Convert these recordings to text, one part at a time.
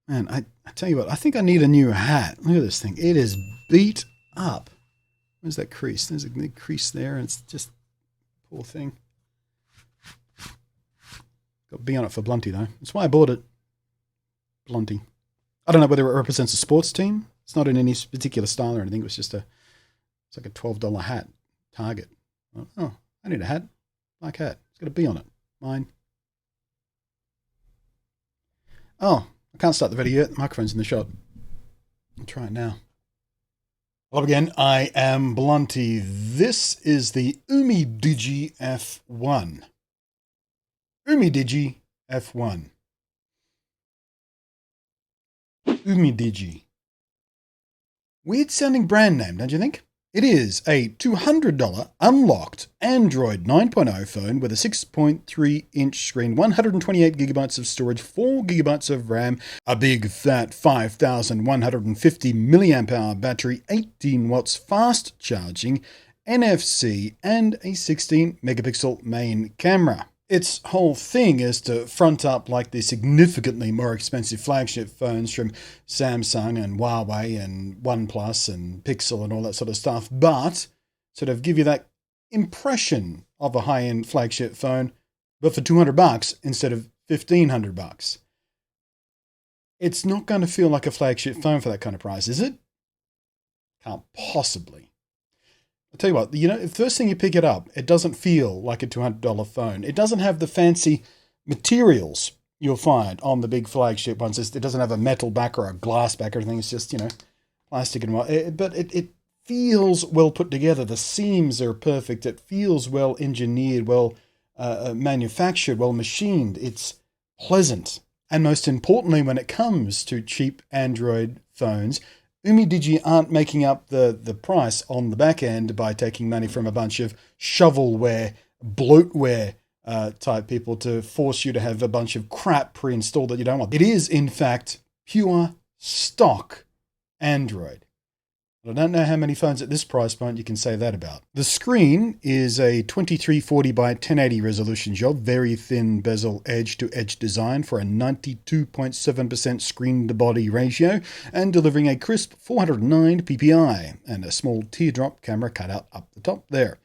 Man, I tell you what, I think I need a new hat. Look at this thing. It is beat up. Where's that crease? There's a big crease there, and it's just poor thing. Got B on it for Blunty, though. That's why I bought it. Blunty. I don't know whether it represents a sports team. It's not in any particular style or anything. It was just it's like a $12 hat. Target. Oh, I need a hat. Black hat. It's got a B on it. Mine. Oh, I can't start the video yet. The microphone's in the shot. I'll try it now. Hello again. I am Blunty. This is the Umidigi F1. Umidigi F1. Umidigi. Weird sounding brand name, don't you think? It is a $200 unlocked Android 9.0 phone with a 6.3-inch screen, 128 gigabytes of storage, 4 gigabytes of RAM, a big fat 5,150 milliamp hour battery, 18 watts fast charging, NFC, and a 16 megapixel main camera. Its whole thing is to front up like the significantly more expensive flagship phones from Samsung and Huawei and OnePlus and Pixel and all that sort of stuff, but sort of give you that impression of a high-end flagship phone, but for $200 instead of $1,500. It's not going to feel like a flagship phone for that kind of price, is it? Can't possibly. I'll tell you what, the first thing you pick it up, it doesn't feel like a $200 phone. It doesn't have the fancy materials you'll find on the big flagship ones. It doesn't have a metal back or a glass back or anything. It's just, plastic and what. But it feels well put together. The seams are perfect. It feels well engineered, well manufactured, well machined. It's pleasant. And most importantly, when it comes to cheap Android phones, Umidigi aren't making up the price on the back end by taking money from a bunch of shovelware, bloatware type people to force you to have a bunch of crap pre-installed that you don't want. It is, in fact, pure stock Android. I don't know how many phones at this price point you can say that about. The screen is a 2340 by 1080 resolution job, very thin bezel edge-to-edge design for a 92.7% screen-to-body ratio, and delivering a crisp 409 ppi, and a small teardrop camera cutout up the top there.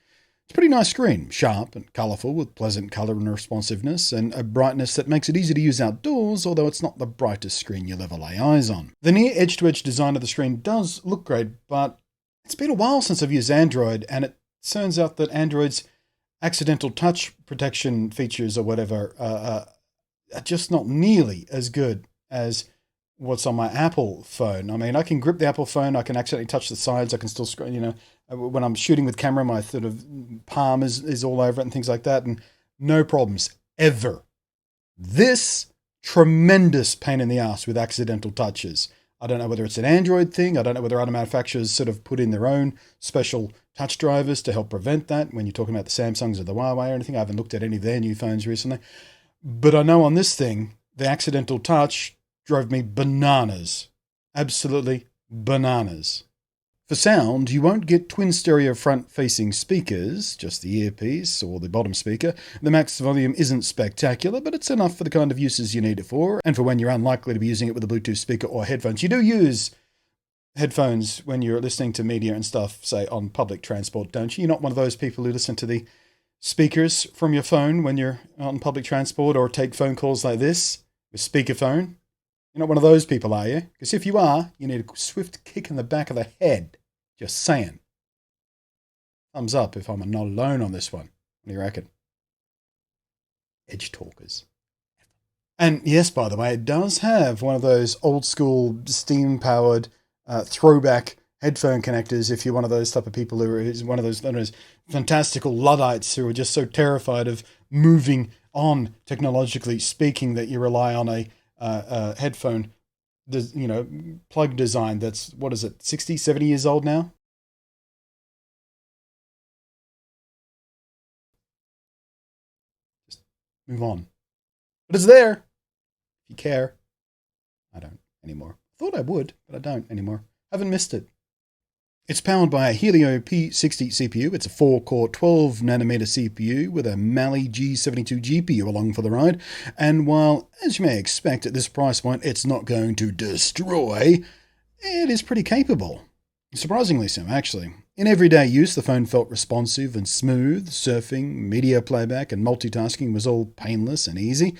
It's a pretty nice screen, sharp and colourful with pleasant colour and responsiveness and a brightness that makes it easy to use outdoors, although it's not the brightest screen you'll ever lay eyes on. The near edge-to-edge design of the screen does look great, but it's been a while since I've used Android, and it turns out that Android's accidental touch protection features or whatever are just not nearly as good as what's on my Apple phone. I mean, I can grip the Apple phone, I can accidentally touch the sides, I can still scroll, when I'm shooting with camera, my sort of palm is all over it and things like that, and no problems, ever. This, tremendous pain in the ass with accidental touches. I don't know whether it's an Android thing, I don't know whether other manufacturers sort of put in their own special touch drivers to help prevent that when you're talking about the Samsungs or the Huawei or anything. I haven't looked at any of their new phones recently. But I know on this thing, the accidental touch drove me bananas. Absolutely bananas. For sound, you won't get twin stereo front-facing speakers, just the earpiece or the bottom speaker. The max volume isn't spectacular, but it's enough for the kind of uses you need it for, and for when you're unlikely to be using it with a Bluetooth speaker or headphones. You do use headphones when you're listening to media and stuff, say, on public transport, don't you? You're not one of those people who listen to the speakers from your phone when you're on public transport or take phone calls like this with speakerphone. You're not one of those people, are you? Because if you are, you need a swift kick in the back of the head. Just saying. Thumbs up if I'm not alone on this one. What do you reckon? Edge talkers. And yes, by the way, it does have one of those old school steam-powered throwback headphone connectors if you're one of those type of people who is one of those fantastical Luddites who are just so terrified of moving on technologically speaking that you rely on a headphone, plug design that's, 60, 70 years old now? Just move on. But it's there, if you care. I don't anymore. Thought I would, but I don't anymore. Haven't missed it. It's powered by a Helio P60 CPU. It's a 4-core 12nm CPU with a Mali G72 GPU along for the ride. And while, as you may expect at this price point, it's not going to destroy, it is pretty capable. Surprisingly so, actually. In everyday use, the phone felt responsive and smooth. Surfing, media playback, and multitasking was all painless and easy.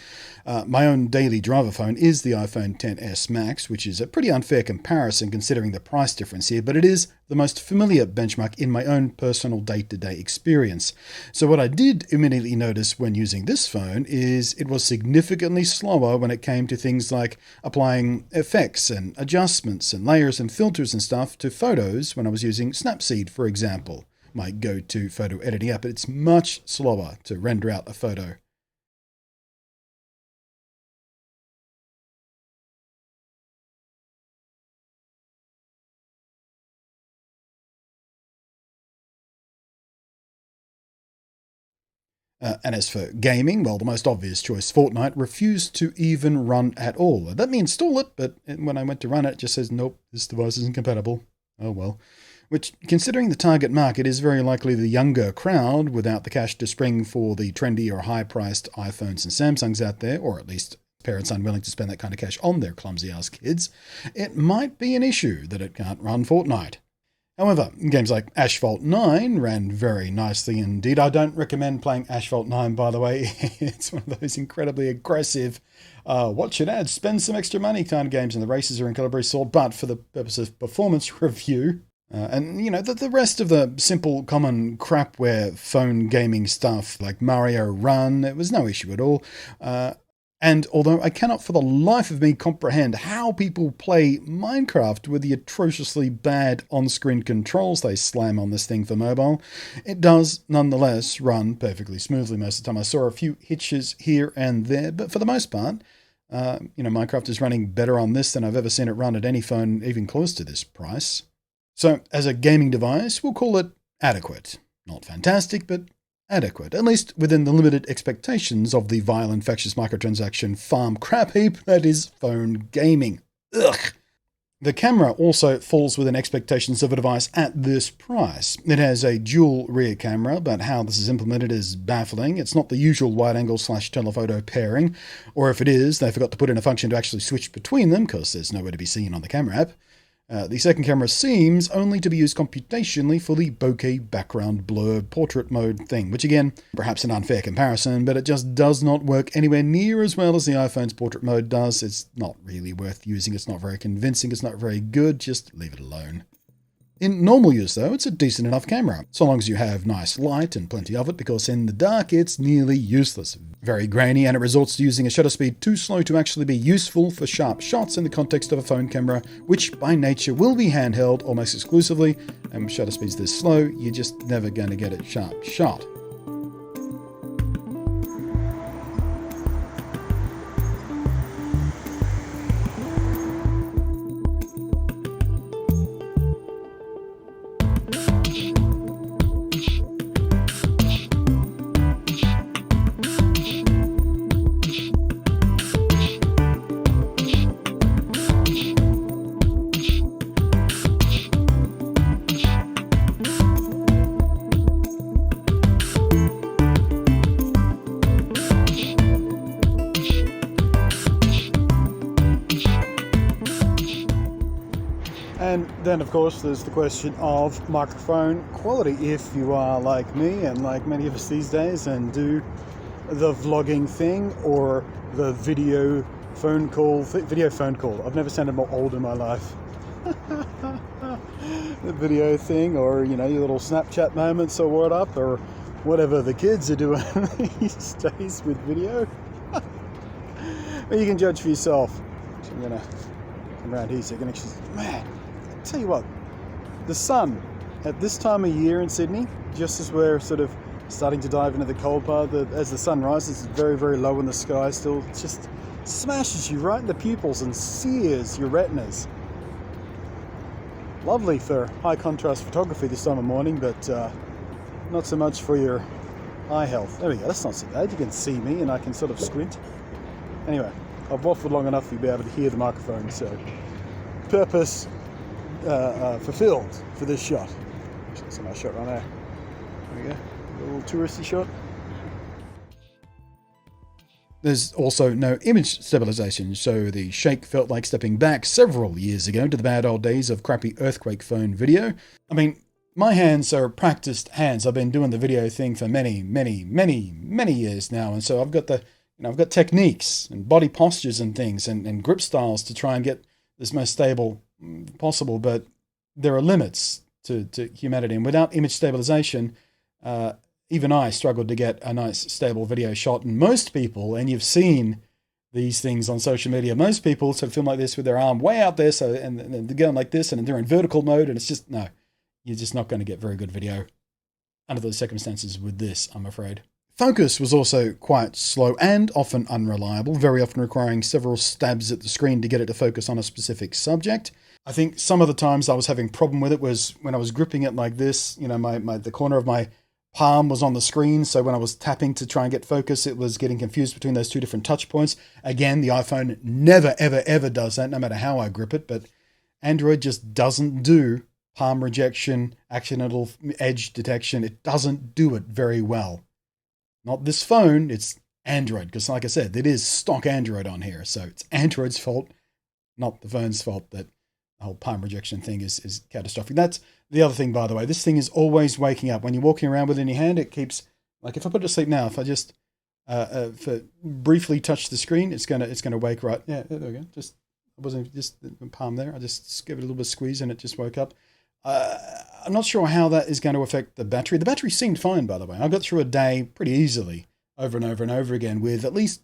My own daily driver phone is the iPhone XS Max, which is a pretty unfair comparison considering the price difference here, but it is the most familiar benchmark in my own personal day-to-day experience. So what I did immediately notice when using this phone is it was significantly slower when it came to things like applying effects and adjustments and layers and filters and stuff to photos when I was using Snapseed, for example, my go-to photo editing app. It's much slower to render out a photo. And as for gaming, well, the most obvious choice, Fortnite, refused to even run at all. Let me install it, but when I went to run it, it just says, nope, this device isn't compatible. Oh well. Which, considering the target market is very likely the younger crowd without the cash to spring for the trendy or high-priced iPhones and Samsungs out there, or at least parents unwilling to spend that kind of cash on their clumsy-ass kids, it might be an issue that it can't run Fortnite. However, games like Asphalt 9 ran very nicely indeed. I don't recommend playing Asphalt 9, by the way. It's one of those incredibly aggressive, watch an ad, spend some extra money kind of games, and the races are incredibly sore, but for the purpose of performance review, and, you know, the rest of the simple, common crapware phone gaming stuff like Mario Run, it was no issue at all. And although I cannot for the life of me comprehend how people play Minecraft with the atrociously bad on-screen controls they slam on this thing for mobile, it does nonetheless run perfectly smoothly most of the time. I saw a few hitches here and there, but for the most part, Minecraft is running better on this than I've ever seen it run at any phone even close to this price. So, as a gaming device, we'll call it adequate. Not fantastic, but adequate, at least within the limited expectations of the vile, infectious microtransaction farm crap heap that is phone gaming. Ugh. The camera also falls within expectations of a device at this price. It has a dual rear camera, but how this is implemented is baffling. It's not the usual wide-angle / telephoto pairing, or if it is, they forgot to put in a function to actually switch between them, because there's nowhere to be seen on the camera app. The second camera seems only to be used computationally for the bokeh background blur portrait mode thing, which again, perhaps an unfair comparison, but it just does not work anywhere near as well as the iPhone's portrait mode does. It's not really worth using, it's not very convincing, it's not very good, just leave it alone. In normal use though, it's a decent enough camera, so long as you have nice light and plenty of it, because in the dark it's nearly useless. Very grainy, and it resorts to using a shutter speed too slow to actually be useful for sharp shots in the context of a phone camera, which by nature will be handheld almost exclusively, and with shutter speeds this slow, you're just never going to get a sharp shot. And then, of course, there's the question of microphone quality. If you are like me and like many of us these days and do the vlogging thing or the video phone call. I've never sounded more old in my life. The video thing, or, your little Snapchat moments or what up, or whatever the kids are doing these days with video. But you can judge for yourself. So I'm going to come around here so you can actually... Man, tell you what, the sun at this time of year in Sydney, just as we're sort of starting to dive into the cold part, as the sun rises, it's very, very low in the sky still, just smashes you right in the pupils and sears your retinas. Lovely for high contrast photography this time of morning, but not so much for your eye health. There we go, that's not so bad. You can see me and I can sort of squint. Anyway, I've waffled long enough for you to be able to hear the microphone, so purpose fulfilled for this shot. That's a nice shot right there. There we go. A little touristy shot. There's also no image stabilization, so the shake felt like stepping back several years ago to the bad old days of crappy earthquake phone video. I mean, my hands are practiced hands. I've been doing the video thing for many years now, and so I've got I've got techniques and body postures and things and grip styles to try and get this most stable possible, but there are limits to humanity, and without image stabilization, even I struggled to get a nice stable video shot. And most people, and you've seen these things on social media, most people sort of film like this with their arm way out there, so and they're going like this, and they're in vertical mode, and it's just, no, you're just not going to get very good video under those circumstances with this, I'm afraid. Focus was also quite slow and often unreliable, very often requiring several stabs at the screen to get it to focus on a specific subject. I think some of the times I was having problem with it was when I was gripping it like this, the corner of my palm was on the screen, so when I was tapping to try and get focus, it was getting confused between those two different touch points. Again, the iPhone never, ever, ever does that, no matter how I grip it, but Android just doesn't do palm rejection, accidental edge detection. It doesn't do it very well. Not this phone, it's Android, because like I said, it is stock Android on here, so it's Android's fault, not the phone's fault that the whole palm rejection thing is catastrophic. That's the other thing, by the way. This thing is always waking up. When you're walking around with it in your hand, it keeps, like if I put it to sleep now, if I just briefly touch the screen, it's gonna wake right. Yeah, there we go. I wasn't just the palm there. I just gave it a little bit of squeeze and it just woke up. I'm not sure how that is going to affect the battery. The battery seemed fine, by the way. I got through a day pretty easily, over and over and over again, with at least,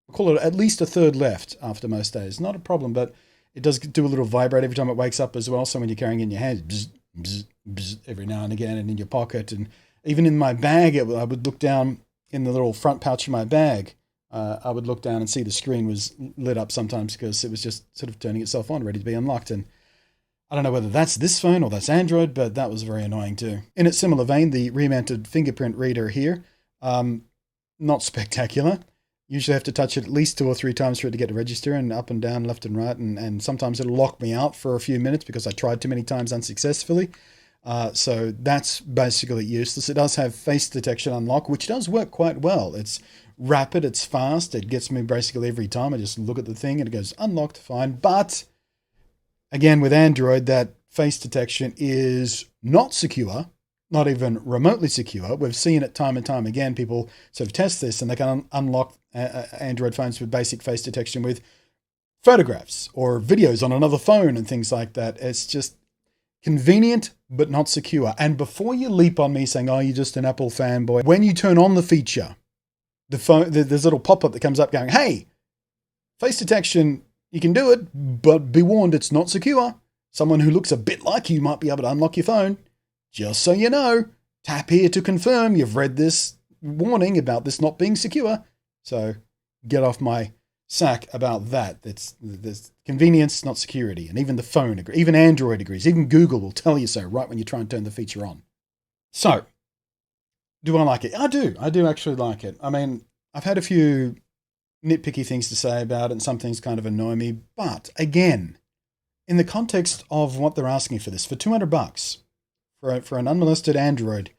I'll call it at least a third left after most days. Not a problem, but it does do a little vibrate every time it wakes up as well. So when you're carrying it in your hand, bzz, bzz, bzz, every now and again, and in your pocket, and even in my bag, I would look down in the little front pouch of my bag. I would look down and see the screen was lit up sometimes because it was just sort of turning itself on, ready to be unlocked. And I don't know whether that's this phone or that's Android, but that was very annoying too. In a similar vein, the remounted fingerprint reader here, not spectacular. Usually have to touch it at least 2 or 3 times for it to get to register, and up and down, left and right, and sometimes it'll lock me out for a few minutes because I tried too many times unsuccessfully. So that's basically useless. It does have face detection unlock, which does work quite well. It's rapid, it's fast, it gets me basically every time. I just look at the thing and it goes unlocked, fine. But again, with Android, that face detection is not secure, not even remotely secure. We've seen it time and time again. People sort of test this and they can unlock Android phones with basic face detection with photographs or videos on another phone and things like that. It's just convenient, but not secure. And before you leap on me saying, oh, you're just an Apple fanboy, when you turn on the feature, the phone, there's a little pop-up that comes up going, hey, face detection, you can do it, but be warned, it's not secure. Someone who looks a bit like you might be able to unlock your phone. Just so you know, tap here to confirm you've read this warning about this not being secure. So get off my sack about that. There's convenience, not security. And even the phone agrees. Even Android agrees. Even Google will tell you so right when you try and turn the feature on. So, do I like it? I do. I do actually like it. I mean, I've had a few nitpicky things to say about it, and some things kind of annoy me. But again, in the context of what they're asking for this, for $200 for an unmolested Android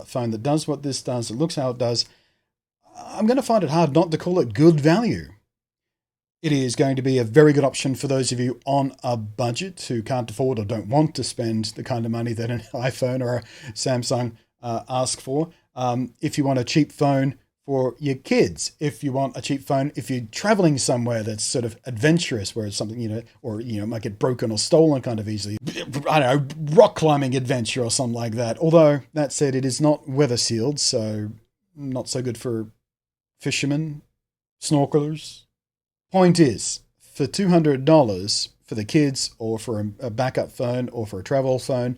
phone that does what this does, it looks how it does, I'm going to find it hard not to call it good value. It is going to be a very good option for those of you on a budget who can't afford or don't want to spend the kind of money that an iPhone or a Samsung ask for. If you want a cheap phone for your kids, if you want a cheap phone, if you're traveling somewhere that's sort of adventurous, where it's something, or might get broken or stolen kind of easily. I don't know, rock climbing adventure or something like that. Although, that said, it is not weather sealed, so not so good for fishermen, snorkelers. Point is, for $200 for the kids, or for a backup phone, or for a travel phone,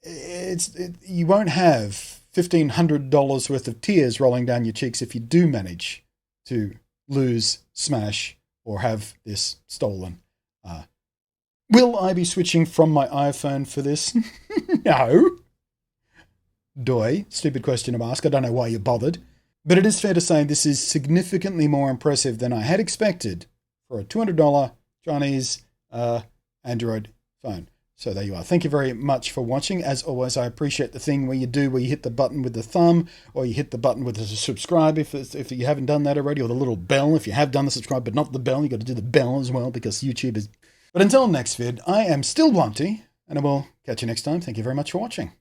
you won't have $1,500 worth of tears rolling down your cheeks if you do manage to lose, smash, or have this stolen. Will I be switching from my iPhone for this? No. Doi. Stupid question to ask. I don't know why you bothered. But it is fair to say this is significantly more impressive than I had expected for a $200 Chinese Android phone. So there you are. Thank you very much for watching. As always, I appreciate the thing where you hit the button with the thumb, or you hit the button with the subscribe if you haven't done that already, or the little bell if you have done the subscribe but not the bell. You got to do the bell as well because YouTube is... But until next vid, I am still Blunty, and I will catch you next time. Thank you very much for watching.